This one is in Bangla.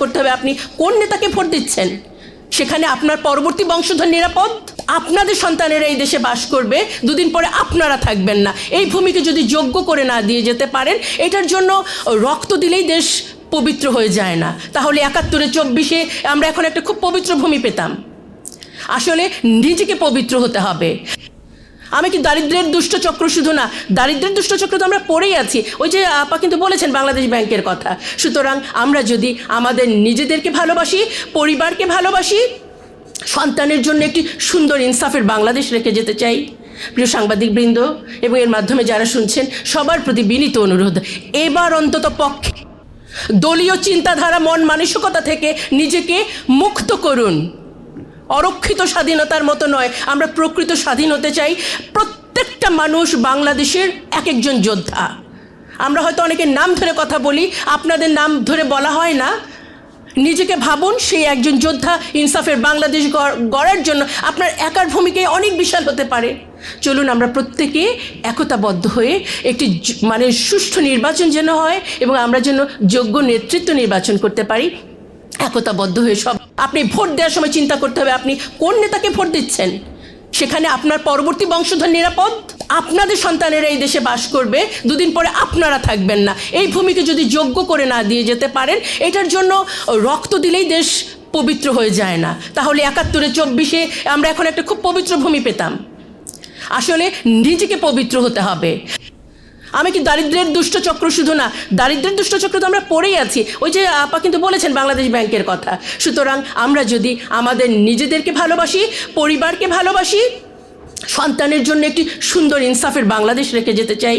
করতে হবে আপনি কোন নেতাকে ভোট দিচ্ছেন, সেখানে আপনার পরবর্তী বংশধর নিরাপদ। আপনাদের সন্তানেরা এই দেশে বাস করবে, দুদিন পরে আপনারা থাকবেন না। এই ভূমিকে যদি যোগ্য করে না দিয়ে যেতে পারেন, এটার জন্য রক্ত দিলেই দেশ পবিত্র হয়ে যায় না। তাহলে ৭১-এ ২৪-এ আমরা এখন একটা খুব পবিত্র ভূমি পেতাম। আসলে নিজেকে পবিত্র হতে হবে। আমি কি দারিদ্র্যের দুষ্টচক্র, শুধু না, দারিদ্র্যের দুষ্টচক্র তো আমরা পড়েই আছি। ওই যে আপা কিন্তু বলেছেন বাংলাদেশ ব্যাংকের কথা। সুতরাং আমরা যদি আমাদের নিজেদেরকে ভালোবাসি, পরিবারকে ভালোবাসি, সন্তানের জন্য একটি সুন্দর ইনসাফের বাংলাদেশ রেখে যেতে চাই, প্রিয় সাংবাদিকবৃন্দ এবং এর মাধ্যমে যারা শুনছেন সবার প্রতি বিনীত অনুরোধ, এবার অন্তত পক্ষে দলীয় চিন্তাধারা, মন মানসিকতা থেকে নিজেকে মুক্ত করুন। অরক্ষিত স্বাধীনতার মতো নয়, আমরা প্রকৃত স্বাধীন হতে চাই। প্রত্যেকটা মানুষ বাংলাদেশের এক একজন যোদ্ধা। আমরা হয়তো অনেকের নাম ধরে কথা বলি, আপনাদের নাম ধরে বলা হয় না। নিজেকে ভাবুন সেই একজন যোদ্ধা। ইনসাফের বাংলাদেশ গড়ার জন্য আপনার একার ভূমিকায় অনেক বিশাল হতে পারে। চলুন আমরা প্রত্যেকে একতাবদ্ধ হয়ে একটি সুষ্ঠু নির্বাচন যেন হয় এবং আমরা যেন যোগ্য নেতৃত্ব নির্বাচন করতে পারি, একতাবদ্ধ হয়ে সব। আপনি ভোট দেওয়ার সময় চিন্তা করতে হবে আপনি কোন নেতাকে ভোট দিচ্ছেন, সেখানে আপনার পরবর্তী বংশধর নিরাপদ। আপনাদের সন্তানেরা এই দেশে বাস করবে, দুদিন পরে আপনারা থাকবেন না। এই ভূমিকে যদি যোগ্য করে না দিয়ে যেতে পারেন, এটার জন্য রক্ত দিলেই দেশ পবিত্র হয়ে যায় না। তাহলে ৭১-এ ২৪-এ আমরা এখন একটা খুব পবিত্র ভূমি পেতাম। আসলে নিজেকে পবিত্র হতে হবে। আমি কি দারিদ্র্যের দুষ্টচক্র, শুধু না, দারিদ্র্যের দুষ্টচক্র তো আমরা পড়েই আছি। ওই যে আপা কিন্তু বলেছেন বাংলাদেশ ব্যাংকের কথা। সুতরাং আমরা যদি আমাদের নিজেদেরকে ভালোবাসি, পরিবারকে ভালোবাসি, সন্তানের জন্য একটি সুন্দর ইনসাফের বাংলাদেশ রেখে যেতে চাই,